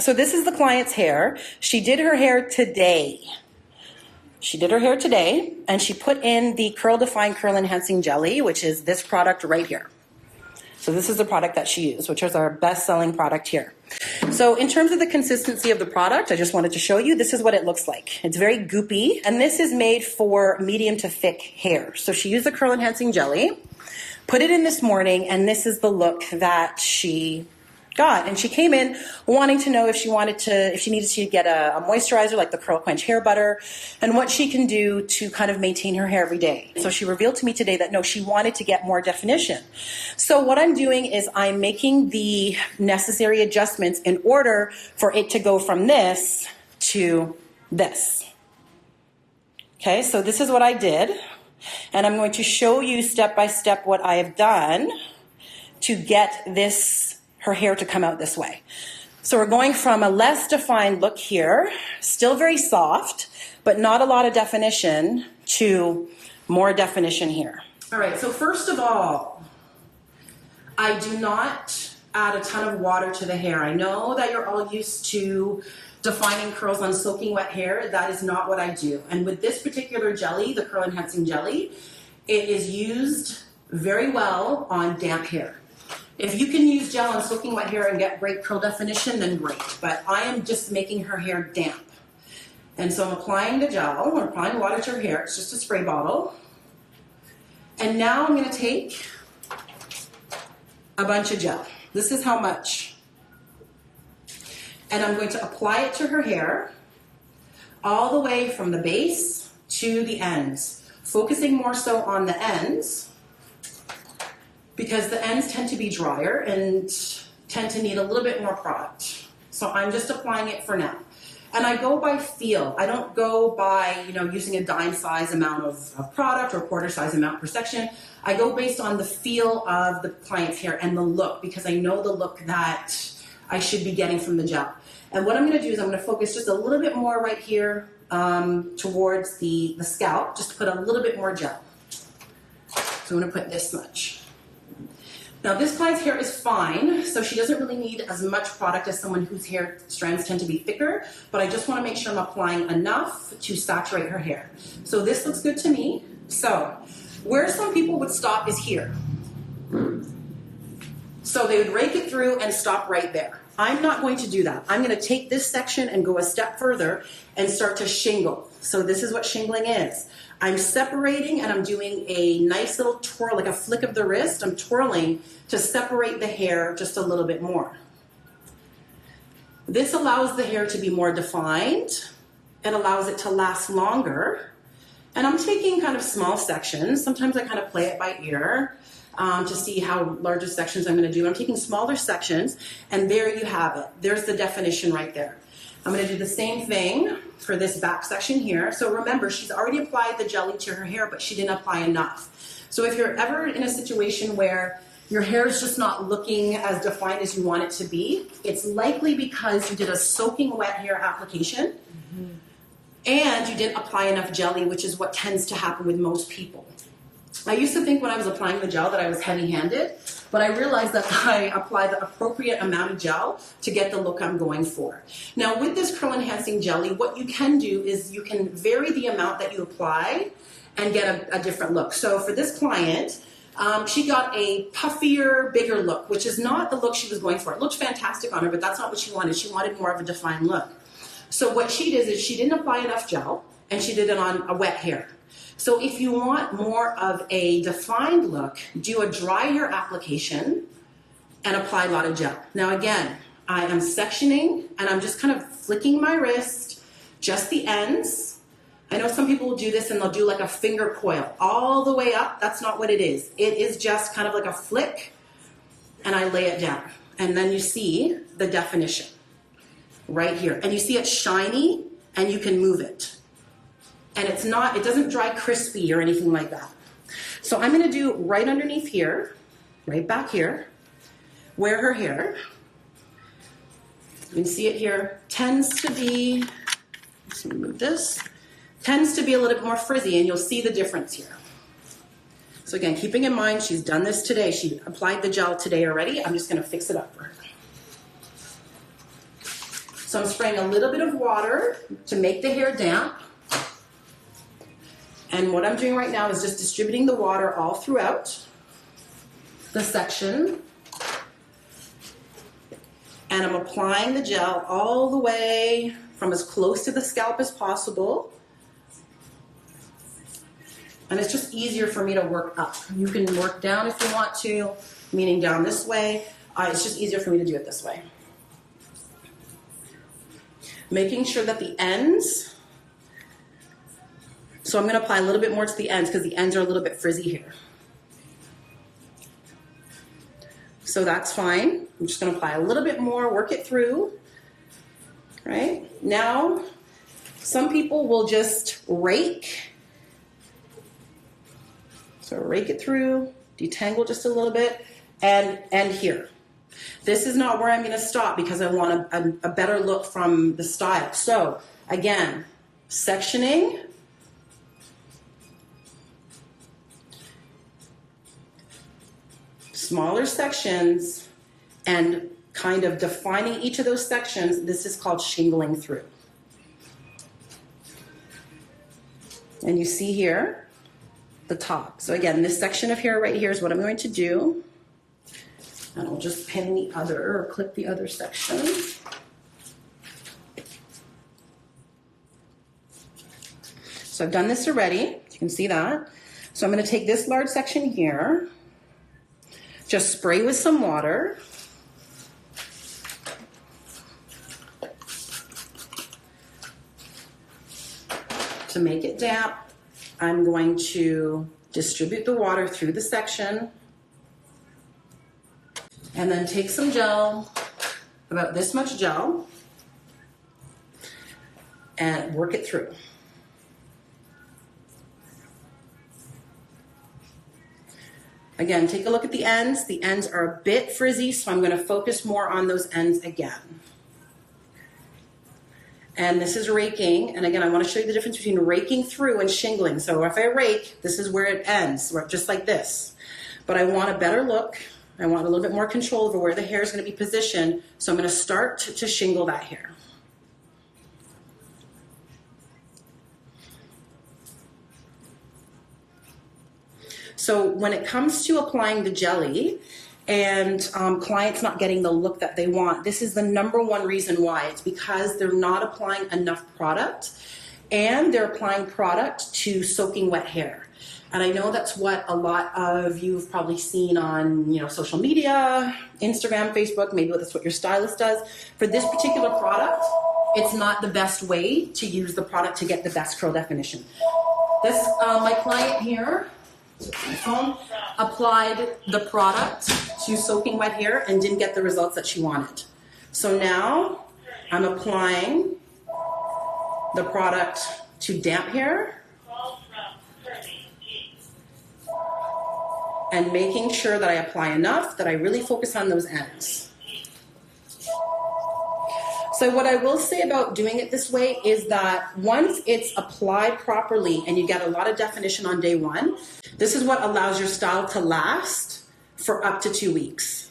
So this is the client's hair. She did her hair today. She did her hair today, and she put in the Curl Define Curl Enhancing Jelly, which is this product right here. So this is the product that she used, which is our best-selling product here. So in terms of the consistency of the product, I just wanted to show you, this is what it looks like. It's very goopy, and this is made for medium to thick hair. So she used the Curl Enhancing Jelly, put it in this morning, and this is the look that she got. And she came in wanting to know if she needed to get a moisturizer like the Curl Quench hair butter and what she can do to kind of maintain her hair every day. So she revealed to me today that no, she wanted to get more definition. So what I'm doing is I'm making the necessary adjustments in order for it to go from this to this. Okay, so this is what I did. And I'm going to show you step by step what I have done to get her hair to come out this way. So we're going from a less defined look here, still very soft, but not a lot of definition, to more definition here. All right, so first of all, I do not add a ton of water to the hair. I know that you're all used to defining curls on soaking wet hair. That is not what I do. And with this particular jelly, the Curl Enhancing Jelly, it is used very well on damp hair. If you can use gel on soaking wet hair and get great curl definition, then great. But I am just making her hair damp. And so I'm applying the gel, I'm applying water to her hair. It's just a spray bottle. And now I'm going to take a bunch of gel. This is how much. And I'm going to apply it to her hair all the way from the base to the ends, focusing more so on the ends, because the ends tend to be drier and tend to need a little bit more product. So I'm just applying it for now. And I go by feel. I don't go by, using a dime size amount of product or quarter size amount per section. I go based on the feel of the client's hair and the look, because I know the look that I should be getting from the gel. And what I'm going to do is I'm going to focus just a little bit more right here towards the scalp, just to put a little bit more gel. So I'm going to put this much. Now this client's hair is fine, so she doesn't really need as much product as someone whose hair strands tend to be thicker, but I just want to make sure I'm applying enough to saturate her hair. So this looks good to me. So where some people would stop is here. So they would rake it through and stop right there. I'm not going to do that. I'm going to take this section and go a step further and start to shingle. So this is what shingling is. I'm separating and I'm doing a nice little twirl, like a flick of the wrist. I'm twirling to separate the hair just a little bit more. This allows the hair to be more defined. It allows it to last longer. And I'm taking kind of small sections. Sometimes I kind of play it by ear to see how large sections I'm going to do. I'm taking smaller sections, and there you have it. There's the definition right there. I'm going to do the same thing for this back section here. So remember, she's already applied the jelly to her hair, but she didn't apply enough. So if you're ever in a situation where your hair is just not looking as defined as you want it to be, it's likely because you did a soaking wet hair application and you didn't apply enough jelly, which is what tends to happen with most people. I used to think when I was applying the gel that I was heavy-handed, but I realized that I apply the appropriate amount of gel to get the look I'm going for. Now with this Curl Enhancing Jelly, what you can do is you can vary the amount that you apply and get a different look. So for this client, she got a puffier, bigger look, which is not the look she was going for. It looked fantastic on her, but that's not what she wanted. She wanted more of a defined look. So what she did is she didn't apply enough gel, and she did it on a wet hair. So if you want more of a defined look, do a dry hair application and apply a lot of gel. Now again, I am sectioning and I'm just kind of flicking my wrist, just the ends. I know some people will do this and they'll do like a finger coil all the way up. That's not what it is. It is just kind of like a flick, and I lay it down. And then you see the definition right here. And you see it's shiny and you can move it. And it doesn't dry crispy or anything like that. So I'm going to do right underneath here, right back here, where her hair, you can see it here, tends to be, let's move this, tends to be a little bit more frizzy, and you'll see the difference here. So again, keeping in mind she's done this today, she applied the gel today already, I'm just going to fix it up for her. So I'm spraying a little bit of water to make the hair damp. And what I'm doing right now is just distributing the water all throughout the section. And I'm applying the gel all the way from as close to the scalp as possible. And it's just easier for me to work up. You can work down if you want to, meaning down this way. It's just easier for me to do it this way. Making sure that the ends, so I'm going to apply a little bit more to the ends because the ends are a little bit frizzy here. So that's fine. I'm just going to apply a little bit more, work it through. Right? Now, some people will just rake. So rake it through, detangle just a little bit, and end here. This is not where I'm going to stop because I want a better look from the style. So again, sectioning. Smaller sections and kind of defining each of those sections. This is called shingling through. And you see here the top. So again, this section of hair right here is what I'm going to do. And I'll just pin the other or clip the other section. So I've done this already. You can see that. So I'm going to take this large section here. Just spray with some water. To make it damp, I'm going to distribute the water through the section and then take some gel, about this much gel, and work it through. Again, take a look at the ends. The ends are a bit frizzy, so I'm going to focus more on those ends again. And this is raking. And again, I want to show you the difference between raking through and shingling. So if I rake, this is where it ends, just like this. But I want a better look. I want a little bit more control over where the hair is going to be positioned. So I'm going to start to shingle that hair. So when it comes to applying the jelly and clients not getting the look that they want, this is the #1 reason why. It's because they're not applying enough product and they're applying product to soaking wet hair. And I know that's what a lot of you have probably seen on social media, Instagram, Facebook, maybe that's what your stylist does. For this particular product, it's not the best way to use the product to get the best curl definition. This, my client here, my phone, applied the product to soaking wet hair and didn't get the results that she wanted. So now I'm applying the product to damp hair and making sure that I apply enough that I really focus on those ends. So what I will say about doing it this way is that once it's applied properly and you get a lot of definition on day one, this is what allows your style to last for up to 2 weeks.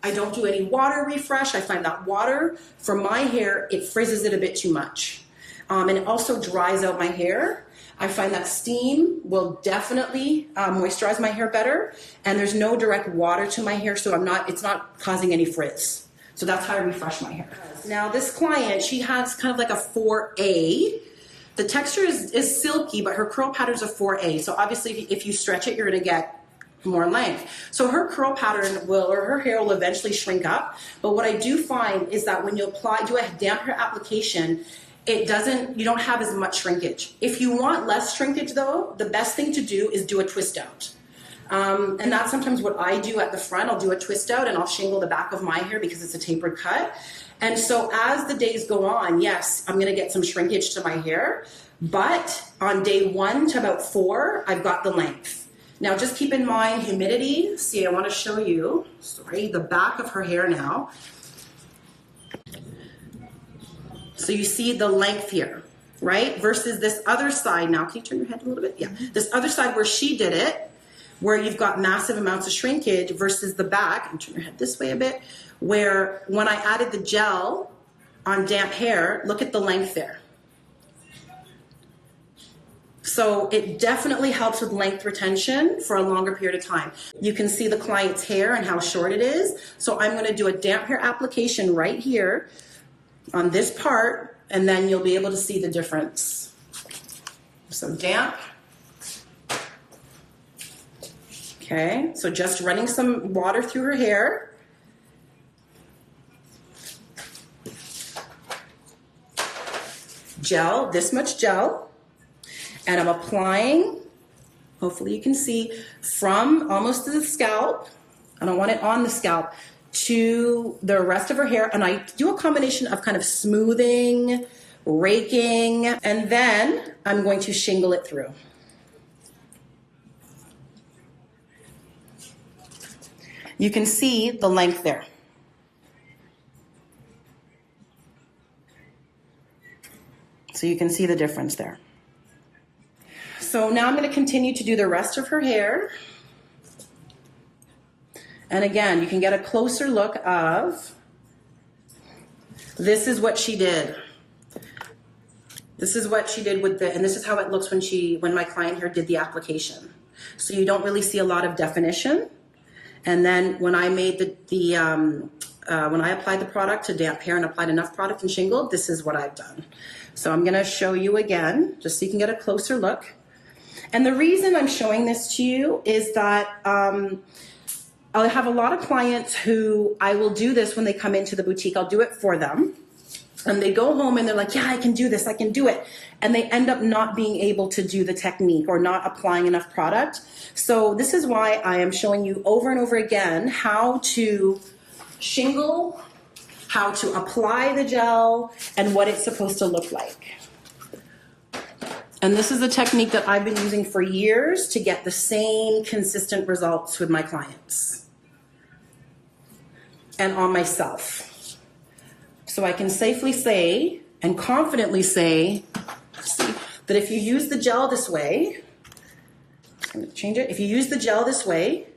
I don't do any water refresh. I find that water, for my hair, it frizzes it a bit too much. And it also dries out my hair. I find that steam will definitely moisturize my hair better, and there's no direct water to my hair, so it's not causing any frizz. So that's how I refresh my hair. Now this client, she has kind of like a 4A. The texture is silky, but her curl pattern's a 4A. So obviously if you stretch it, you're gonna get more length. So her curl pattern her hair will eventually shrink up. But what I do find is that when you do a damp hair application, you don't have as much shrinkage. If you want less shrinkage though, the best thing to do is do a twist out. And that's sometimes what I do at the front. I'll do a twist out and I'll shingle the back of my hair because it's a tapered cut. And so as the days go on, yes, I'm gonna get some shrinkage to my hair, but on day 1 to about 4, I've got the length. Now just keep in mind humidity. See, I wanna show you, the back of her hair now. So you see the length here, right? Versus this other side now. Can you turn your head a little bit? Yeah, this other side where she did it, where you've got massive amounts of shrinkage versus the back, and turn your head this way a bit, where when I added the gel, on damp hair, look at the length there. So it definitely helps with length retention for a longer period of time. You can see the client's hair and how short it is. So I'm going to do a damp hair application right here on this part, and then you'll be able to see the difference. So damp. Okay, so just running some water through her hair. Gel, this much gel. And I'm applying, hopefully you can see, from almost to the scalp, I don't want it on the scalp, to the rest of her hair. And I do a combination of kind of smoothing, raking, and then I'm going to shingle it through. You can see the length there. So you can see the difference there. So now I'm going to continue to do the rest of her hair. And again, you can get a closer look of, this is what she did. This is what she did with the, and this is how it looks when my client here did the application. So you don't really see a lot of definition. And then when I made when I applied the product to damp hair and applied enough product and shingled, this is what I've done. So I'm going to show you again, just so you can get a closer look. And the reason I'm showing this to you is that I'll have a lot of clients who I will do this when they come into the boutique. I'll do it for them. And they go home and they're like, yeah, I can do this, I can do it. And they end up not being able to do the technique or not applying enough product. So this is why I am showing you over and over again how to shingle, how to apply the gel, and what it's supposed to look like. And this is a technique that I've been using for years to get the same consistent results with my clients and on myself. So I can safely say and confidently say, that if you use the gel this way, I'm going to change it. If you use the gel this way,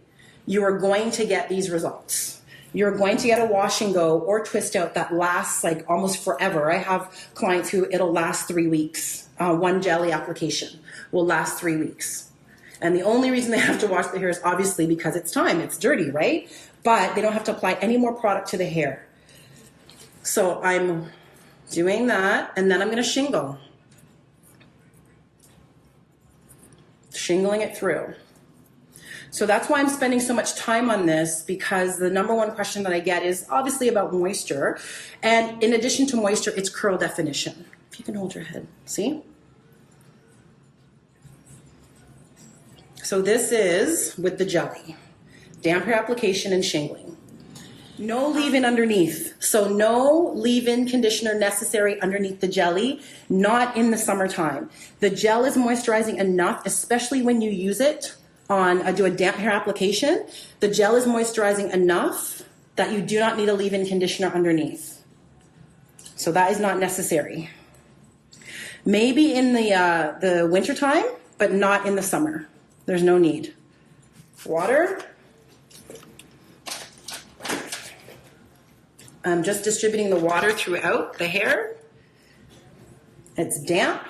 you are going to get these results. You're going to get a wash and go or twist out that lasts like almost forever. I have clients who it'll last 3 weeks. One jelly application will last 3 weeks. And the only reason they have to wash the hair is obviously because it's time. It's dirty, right? But they don't have to apply any more product to the hair. So I'm doing that, and then I'm going to shingle. Shingling it through. So that's why I'm spending so much time on this, because the number one question that I get is obviously about moisture. And in addition to moisture, it's curl definition. If you can hold your head, see? So this is with the jelly, damp hair application and shingling. No leave-in underneath. So no leave-in conditioner necessary underneath the jelly, not in the summertime. The gel is moisturizing enough, especially when you use it do a damp hair application. The gel is moisturizing enough that you do not need a leave-in conditioner underneath. So that is not necessary. Maybe in the winter time, but not in the summer. There's no need. Water. I'm just distributing the water throughout the hair. It's damp.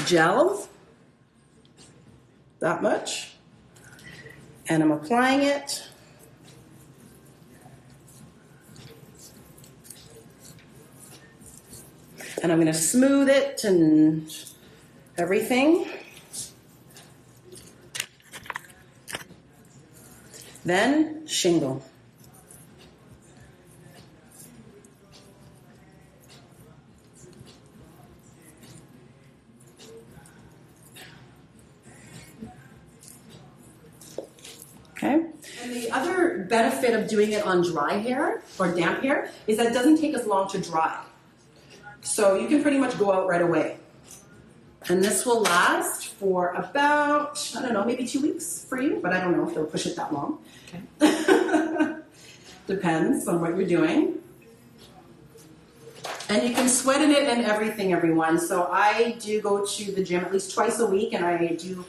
Gel. That much. And I'm applying it. And I'm going to smooth it and everything. Then shingle. Okay. And the other benefit of doing it on dry hair or damp hair is that it doesn't take as long to dry. So you can pretty much go out right away. And this will last for about, I don't know, maybe 2 weeks for you, but I don't know if they'll push it that long. Okay. Depends on what you're doing. And you can sweat in it and everything, everyone. So I do go to the gym at least twice a week, and I do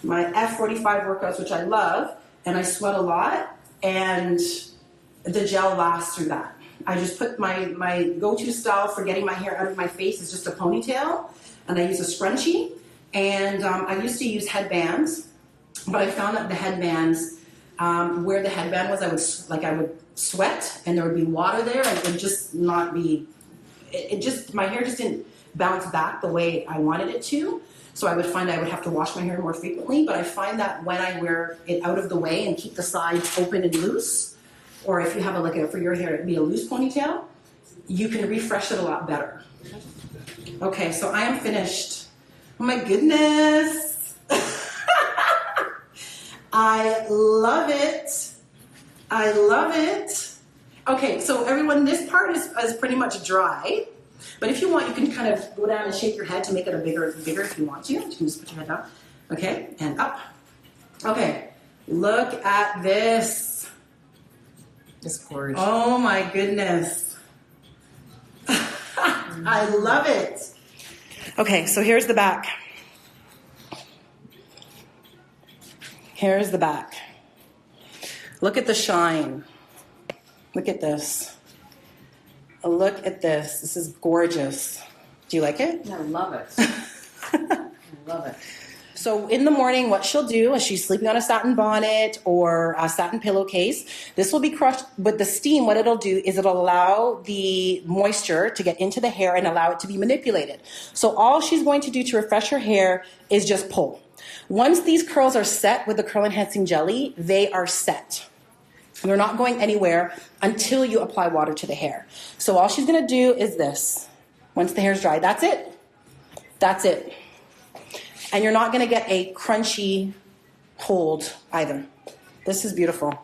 my F45 workouts, which I love, and I sweat a lot. And the gel lasts through that. I just put my go-to style for getting my hair out of my face is just a ponytail, and I use a scrunchie. And I used to use headbands, but I found that the headbands, where the headband was, I would sweat, and there would be water there, and it would just not be. My hair just didn't bounce back the way I wanted it to. So I would find I would have to wash my hair more frequently. But I find that when I wear it out of the way and keep the sides open and loose, or if you have for your hair, it'd be a loose ponytail, you can refresh it a lot better. Okay, so I am finished. Oh my goodness. I love it. I love it. Okay, so everyone, this part is pretty much dry. But if you want, you can kind of go down and shake your head to make it a bigger if you want to. You can just put your head down. Okay, and up. Okay, look at this. It's gorgeous. Oh my goodness. I love it. Okay, so here's the back. Here's the back. Look at the shine. Look at this. Look at this. This is gorgeous. Do you like it? I love it. I love it. So in the morning, what she'll do is she's sleeping on a satin bonnet or a satin pillowcase. This will be crushed with the steam. What it'll do is it'll allow the moisture to get into the hair and allow it to be manipulated. So all she's going to do to refresh her hair is just pull. Once these curls are set with the curl enhancing jelly, they are set. You're not going anywhere until you apply water to the hair. So all she's going to do is this. Once the hair's dry, that's it. That's it. And you're not going to get a crunchy hold either. This is beautiful.